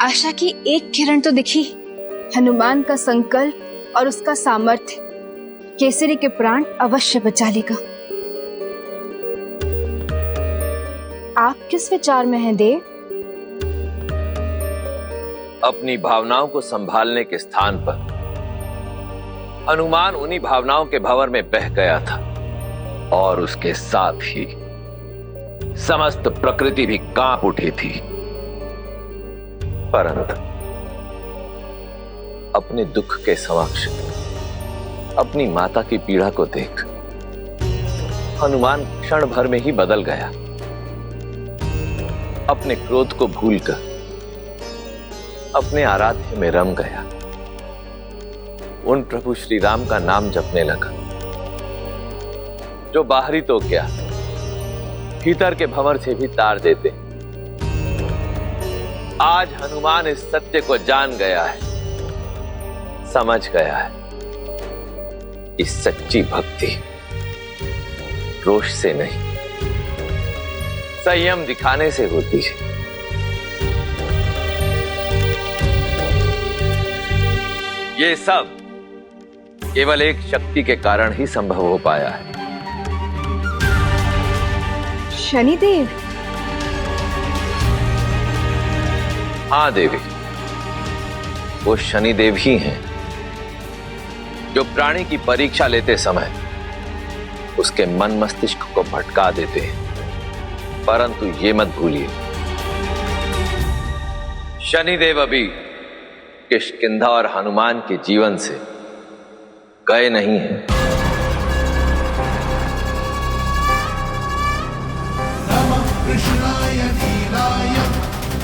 आशा की एक किरण तो दिखी। हनुमान का संकल्प और उसका सामर्थ्य केसरी के प्राण अवश्य बचा लेगा। आप किस विचार में हैं देव? अपनी भावनाओं को संभालने के स्थान पर हनुमान उन्हीं भावनाओं के भंवर में बह गया था और उसके साथ ही समस्त प्रकृति भी कांप उठी थी। परंतु अपने दुख के समक्ष अपनी माता की पीड़ा को देख हनुमान क्षण भर में ही बदल गया। अपने क्रोध को भूलकर अपने आराध्य में रम गया। उन प्रभु श्री राम का नाम जपने लगा जो बाहरी तो क्या भीतर के भंवर से भी तार देते। आज हनुमान इस सत्य को जान गया है, समझ गया है। इस सच्ची भक्ति रोष से नहीं, संयम दिखाने से होती है। ये सब केवल एक शक्ति के कारण ही संभव हो पाया है। शनिदेव? हाँ देवी, वो शनिदेव ही हैं जो प्राणी की परीक्षा लेते समय उसके मन मस्तिष्क को भटका देते हैं। परंतु ये मत भूलिए, शनिदेव अभी किष्किंधा और हनुमान के जीवन से गए नहीं हैं। नमः कृष्णाय नीलाय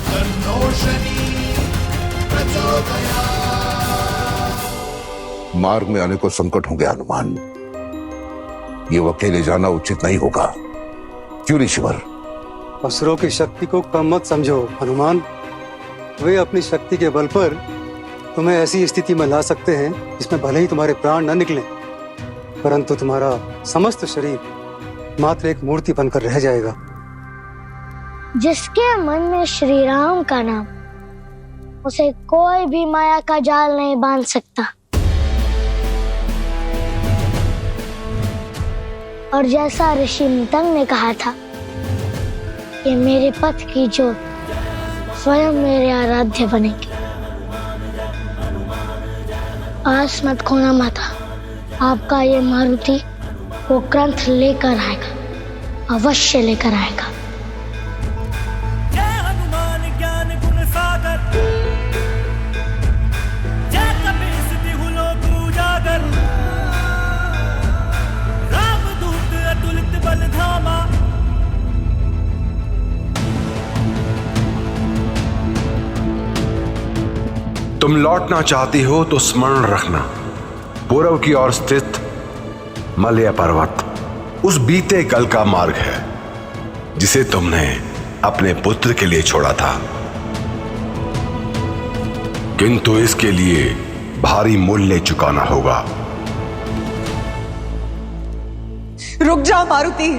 तन्नो शनि प्रचोदयात्। मार्ग में आने को संकट होंगे हनुमान, ये अकेले जाना उचित नहीं होगा। क्यों ऋषिवर? असुरों की शक्ति को कम मत समझो हनुमान। वे अपनी शक्ति के बल पर तुम्हें ऐसी स्थिति में ला सकते हैं जिसमें भले ही तुम्हारे प्राण न निकलें, परंतु तुम्हारा समस्त शरीर मात्र एक मूर्ति बनकर रह जाएगा। जिसके मन में श्री राम का नाम, उसे कोई भी माया का जाल नहीं बांध सकता। और जैसा ऋषि नितंग ने कहा था कि मेरे पथ की ज्योत स्वयं मेरे आराध्य बनेगी। आस मत खोना माता, आपका ये मारुति वो ग्रंथ लेकर आएगा, अवश्य लेकर आएगा। जय हनुमान ज्ञान गुण सागर, जय कपीस तिहु लोक उजागर, रामदूत अतुलित बल धामा। तुम लौटना चाहती हो तो स्मरण रखना, पूर्व की ओर स्थित मलय पर्वत उस बीते कल का मार्ग है जिसे तुमने अपने पुत्र के लिए छोड़ा था, किंतु इसके लिए भारी मूल्य चुकाना होगा। रुक जा मारुति।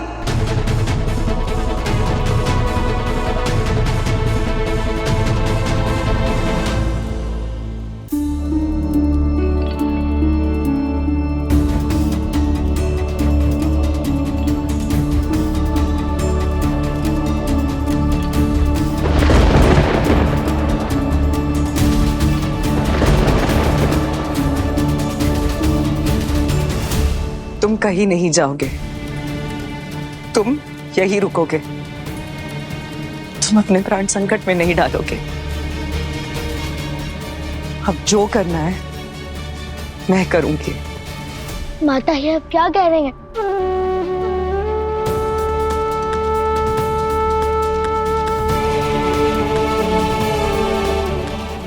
तुम कहीं नहीं जाओगे, तुम यही रुकोगे। तुम अपने प्राण संकट में नहीं डालोगे। अब जो करना है मैं करूंगी। माता ये अब क्या कह रही हैं?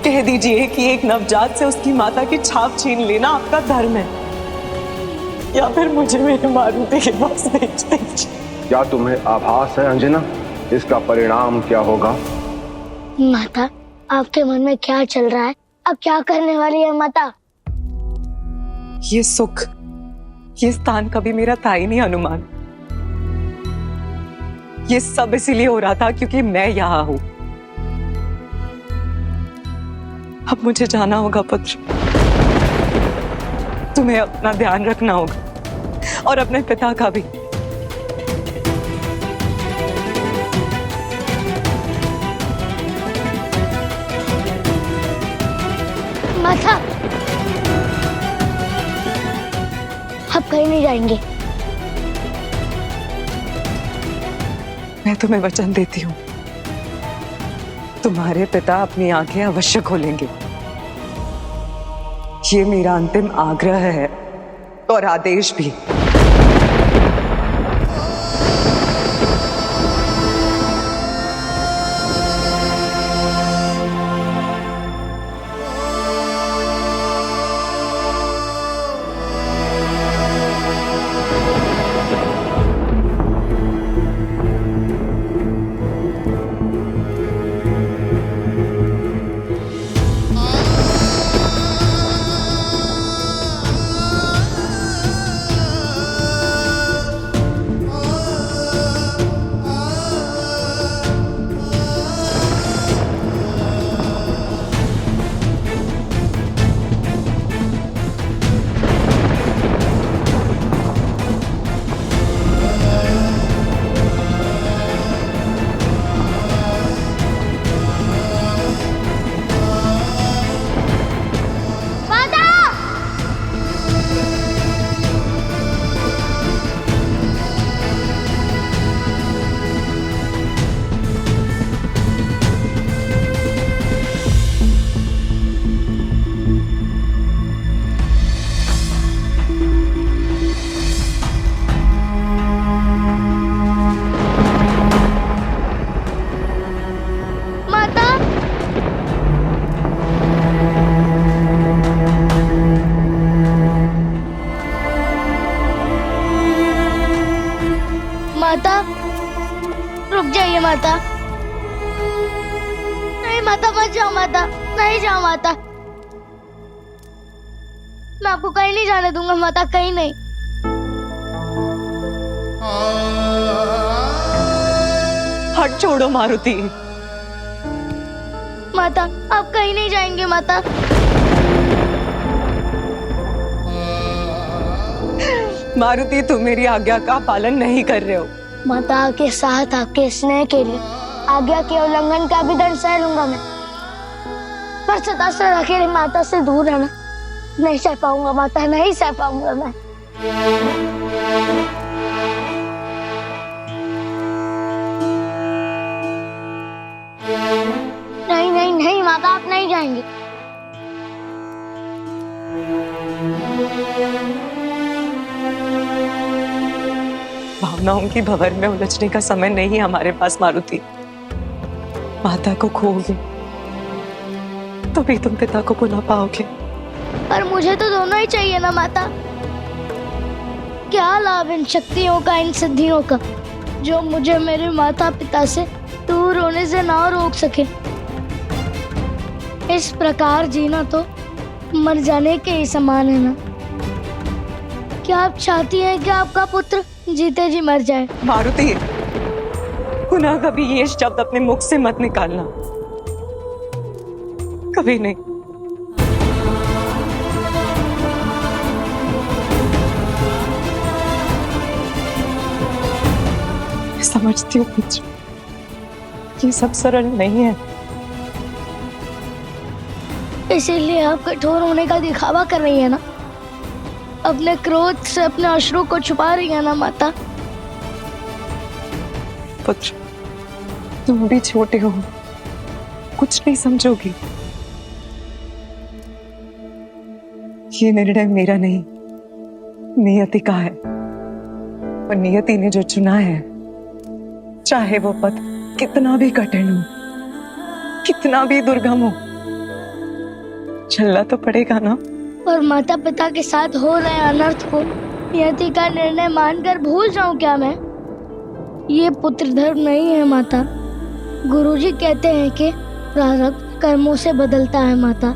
कह दीजिए कि एक नवजात से उसकी माता की छाप छीन लेना आपका धर्म है, या फिर मुझे मेरे मारुति के पास भेज दीजिए। क्या तुम्हें आभास है अंजना इसका परिणाम क्या होगा? माता आपके मन में क्या चल रहा है? अब क्या करने वाली है माता? ये सुख, ये स्थान कभी मेरा था ही नहीं हनुमान। ये सब इसीलिए हो रहा था क्योंकि मैं यहाँ हूं। अब मुझे जाना होगा पुत्र। तुम्हें अपना ध्यान रखना होगा और अपने पिता का भी। माता, अब कहीं नहीं जाएंगे। मैं तुम्हें वचन देती हूँ, तुम्हारे पिता अपनी आंखें अवश्य खोलेंगे। ये मेरा अंतिम आग्रह है और आदेश भी। माता, रुक जाइए माता। नहीं माता, मत जाओ माता, नहीं जाओ माता। मैं आपको कहीं नहीं जाने दूंगा माता, कहीं नहीं। हाथ छोड़ो मारुति। माता, आप कहीं नहीं जाएंगे माता। मारुति, तुम मेरी आज्ञा का पालन नहीं कर रहे हो। माता के साथ आपके स्नेह के लिए आज्ञा के उल्लंघन का भी दंड सह लूंगा मैं, पर सदा से अकेले माता से दूर रहना नहीं सह पाऊंगा माता, नहीं सह पाऊंगा मैं। नहीं नहीं नहीं माता, आप नहीं जाएंगे। भावनाओं की भंवर में उलझने का समय नहीं हमारे पास मारुति। माता को खोओगे तो भी तुम पिता को बुला पाओगे। पर मुझे तो दोनों ही चाहिए ना माता। क्या लाभ इन शक्तियों का, इन सिद्धियों का, जो मुझे मेरे माता पिता से दूर होने से ना रोक सके। इस प्रकार जीना तो मर जाने के ही समान है ना। क्या आप चाहती हैं कि आपका पुत्र जीते जी मर जाए? मारुति, पुनः कभी ये शब्द अपने मुख से मत निकालना, कभी नहीं। मैं समझती हूँ पुत्र, ये सब सरल नहीं है। इसीलिए आप कठोर होने का दिखावा कर रही है ना, अपने क्रोध से अपने अश्रु को छुपा रही है ना माता। पुत्र, तुम भी छोटे हो, कुछ नहीं समझोगी। ये निर्णय मेरा नहीं, नियति का है। और नियति ने जो चुना है, चाहे वो पथ कितना भी कठिन हो, कितना भी दुर्गम हो, चलना तो पड़ेगा ना। और माता पिता के साथ हो रहे अनर्थ को नियति का निर्णय मानकर भूल जाऊं क्या मैं? ये पुत्र धर्म नहीं है माता। गुरुजी कहते हैं कि प्रारब्ध कर्मों से बदलता है माता।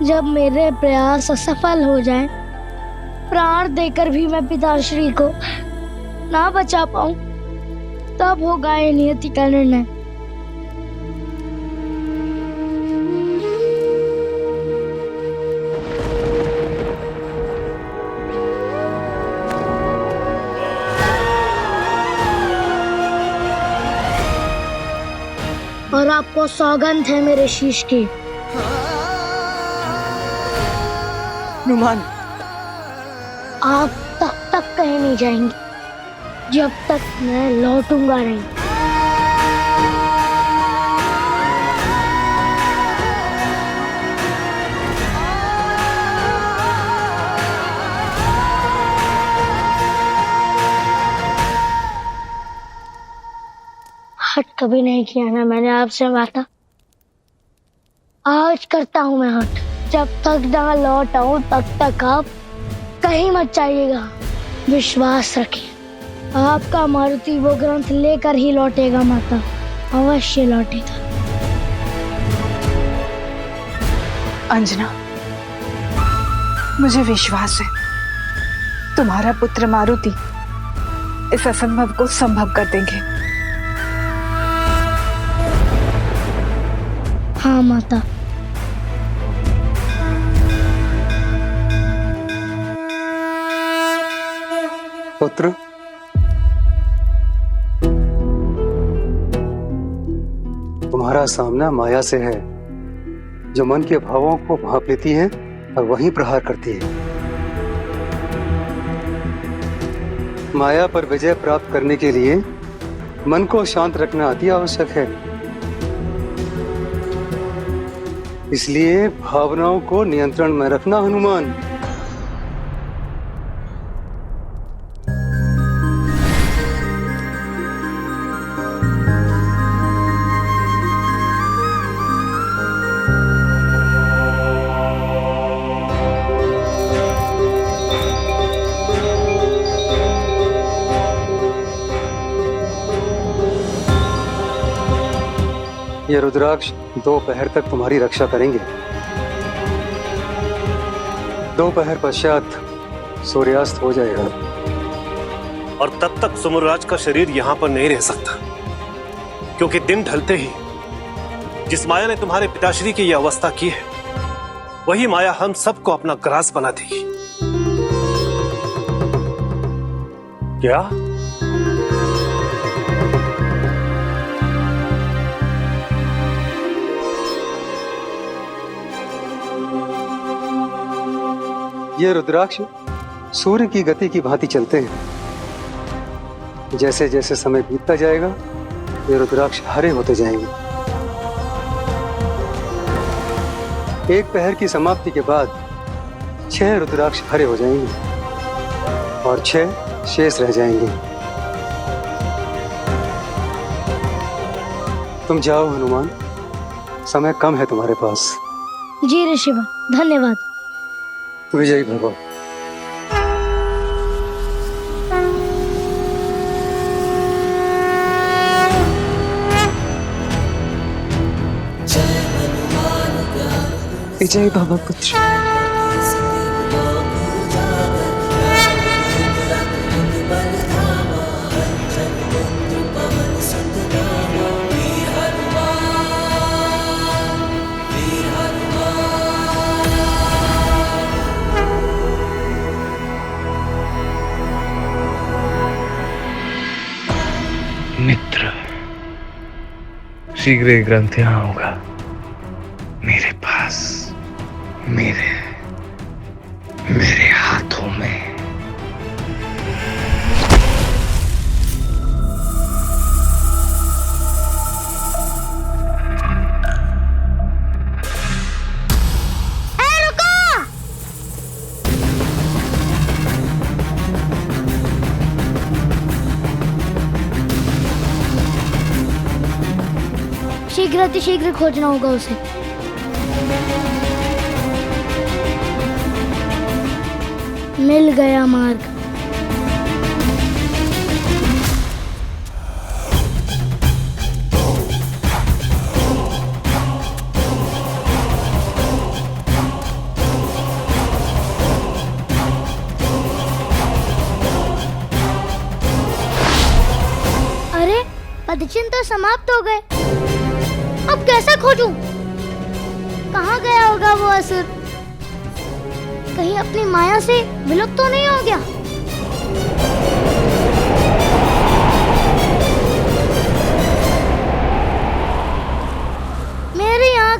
जब मेरे प्रयास असफल हो जाएं, प्राण देकर भी मैं पिताश्री को ना बचा पाऊं, तब होगा ये नियति का निर्णय। और आपको सौगंध है मेरे शीश की। हनुमान, आप तब तक कहीं नहीं जाएंगे जब तक मैं लौटूंगा नहीं। हट कभी नहीं किया ना मैंने आपसे माता, आज करता हूँ मैं हट। जब तक ना लौट आऊं तब तक आप कहीं मत जाइएगा। विश्वास रखिए, आपका मारुति वो ग्रंथ लेकर ही लौटेगा माता, अवश्य लौटेगा। अंजना, मुझे विश्वास है तुम्हारा पुत्र मारुति इस असंभव को संभव कर देंगे। हाँ माता। पुत्र, तुम्हारा सामना माया से है, जो मन के भावों को भांप लेती है और वहीं प्रहार करती है। माया पर विजय प्राप्त करने के लिए मन को शांत रखना अति आवश्यक है। इसलिए भावनाओं को नियंत्रण में रखना हनुमान। ये रुद्राक्ष दोपहर तक तुम्हारी रक्षा करेंगे। दोपहर पश्चात सूर्यास्त हो जाएगा और तब तक सुमरराज का शरीर यहाँ पर नहीं रह सकता, क्योंकि दिन ढलते ही जिस माया ने तुम्हारे पिताश्री की यह अवस्था की है, वही माया हम सबको अपना ग्रास बना देगी। क्या? ये रुद्राक्ष सूर्य की गति की भांति चलते हैं। जैसे जैसे समय बीतता जाएगा ये रुद्राक्ष हरे होते जाएंगे। एक पहर की समाप्ति के बाद 6 रुद्राक्ष हरे हो जाएंगे और 6 शेष रह जाएंगे। तुम जाओ हनुमान, समय कम है तुम्हारे पास। जी ऋषिवर, धन्यवाद। विजयी भव। विजयी भव पुत्र। मित्र, शीघ्र ही ग्रंथ यहाँ होगा मेरे पास, मेरे हाथों में। शीघ्र अतिशीघ्र खोजना होगा उसे। मिल गया मार्ग। अरे पदचिन्ह तो समाप्त हो गए, अब कैसे खोजूं? कहाँ गया होगा वो असुर? कहीं अपनी माया से विलुप्त तो नहीं हो गया?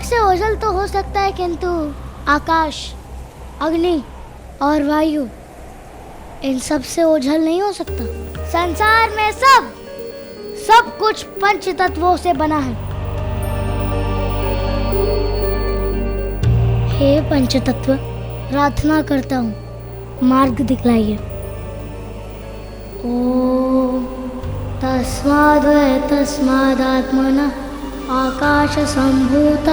से ओझल तो हो सकता है, किंतु आकाश, अग्नि और वायु, इन सब से ओझल नहीं हो सकता। संसार में सब कुछ पंच तत्वों से बना है। हे पंच तत्व, प्रार्थना करता हूँ, मार्ग दिखलाइए। ओम तस्मादात्मना आकाश संभूत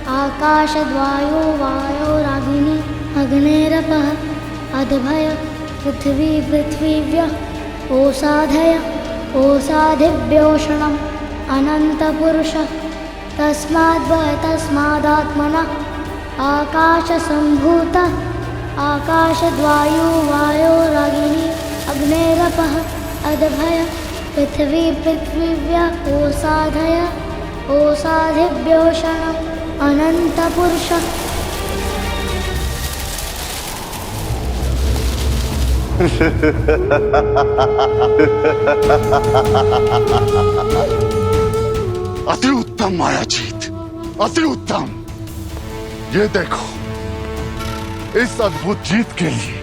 आकाशद्वायो वायोराग्नि अग्नेरपः अद्भय पृथ्वीव्यः ओषाधिभ्योषणम् अनन्तपुरुषः तस्मादात्मना आकाश संभूत आकाशद्वायो वायोराग्नि अग्नेरपः अद्भय पृथ्वीव्यः ओषाधिभ्योषणम् अनन्तपुरुषः। अति उत्तम मायाजीत, अति उत्तम। ये देखो, इस अद्भुत जीत के लिए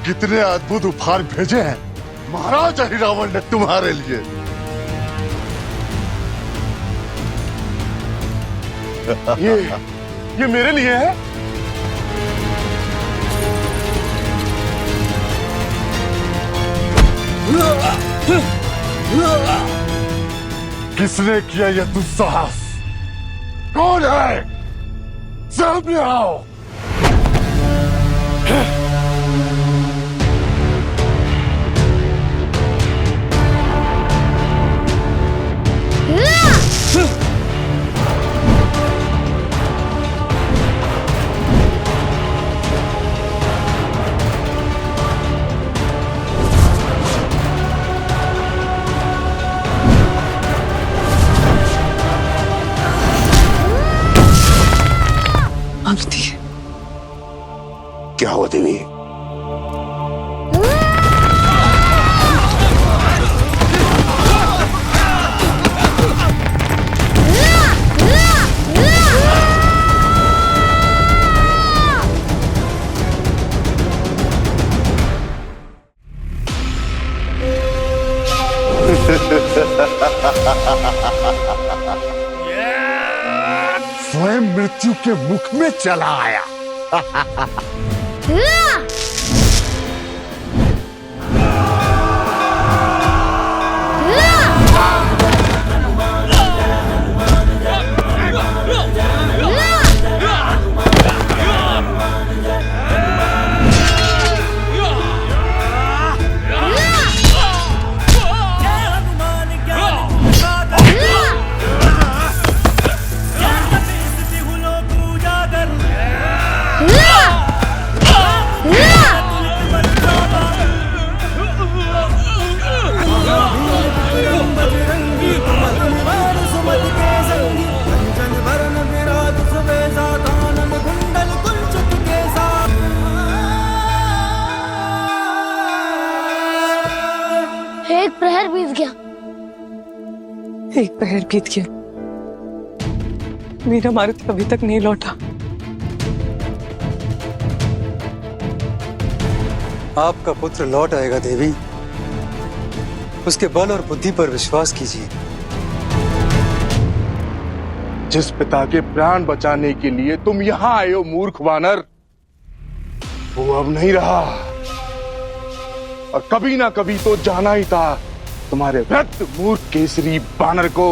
कितने अद्भुत उपहार भेजे हैं महाराज अहिरावण ने तुम्हारे लिए। ये मेरे लिए है। किसने किया यह दुस्साहस? कौन है? सामने आओ। क्या हुआ देवी? स्वयं मृत्यु के मुख में चला आया। एक प्रहर बीत गया। एक प्रहर बीत गया। मेरा मारुति अभी तक नहीं लौटा। आपका पुत्र लौट आएगा देवी। उसके बल और बुद्धि पर विश्वास कीजिए। जिस पिता के प्राण बचाने के लिए तुम यहां आए हो मूर्ख वानर, वो अब नहीं रहा और कभी ना कभी तो जाना ही था तुम्हारे वृद्ध मूर्ख केसरी बानर को।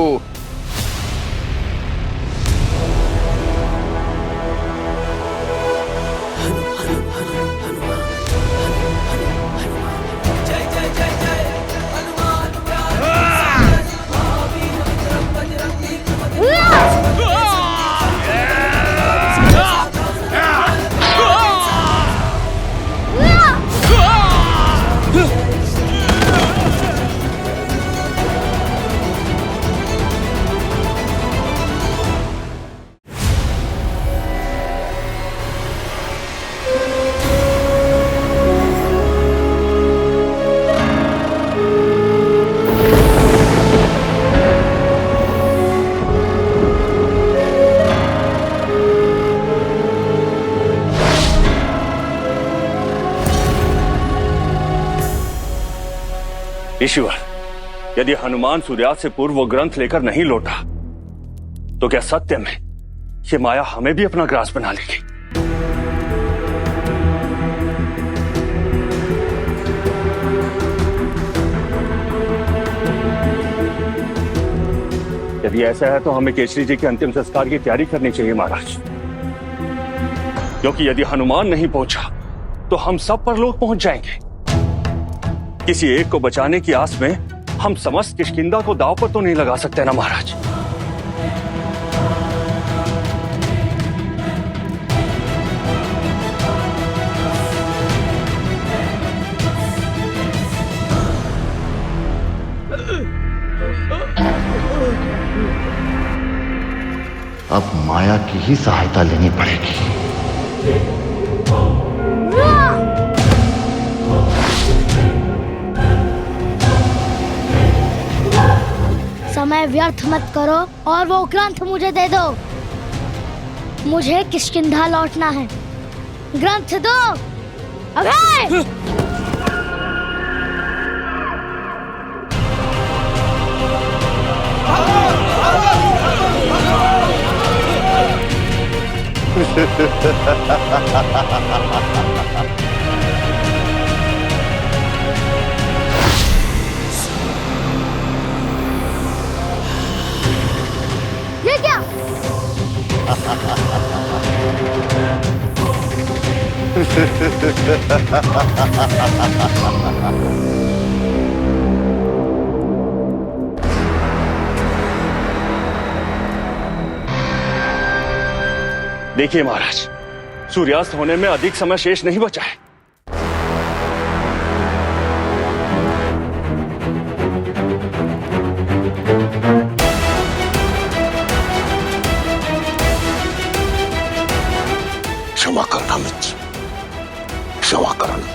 ईश्वर, यदि हनुमान सूर्यास्त से पूर्व वो ग्रंथ लेकर नहीं लौटा तो क्या सत्य में ये माया हमें भी अपना ग्रास बना लेगी? यदि ऐसा है तो हमें केसरी जी के अंतिम संस्कार की तैयारी करनी चाहिए महाराज, क्योंकि यदि हनुमान नहीं पहुंचा तो हम सब परलोक पहुंच जाएंगे। किसी एक को बचाने की आस में हम समस्त किष्किंधा को दांव पर तो नहीं लगा सकते ना महाराज। अब माया की ही सहायता लेनी पड़ेगी। समय व्यर्थ मत करो और वो ग्रंथ मुझे दे दो। मुझे किष्किंधा लौटना है। ग्रंथ दो अभय। ये क्या? देखिए महाराज, सूर्यास्त होने में अधिक समय शेष नहीं बचा है। क्षमा करना मित्र, क्षमा करना।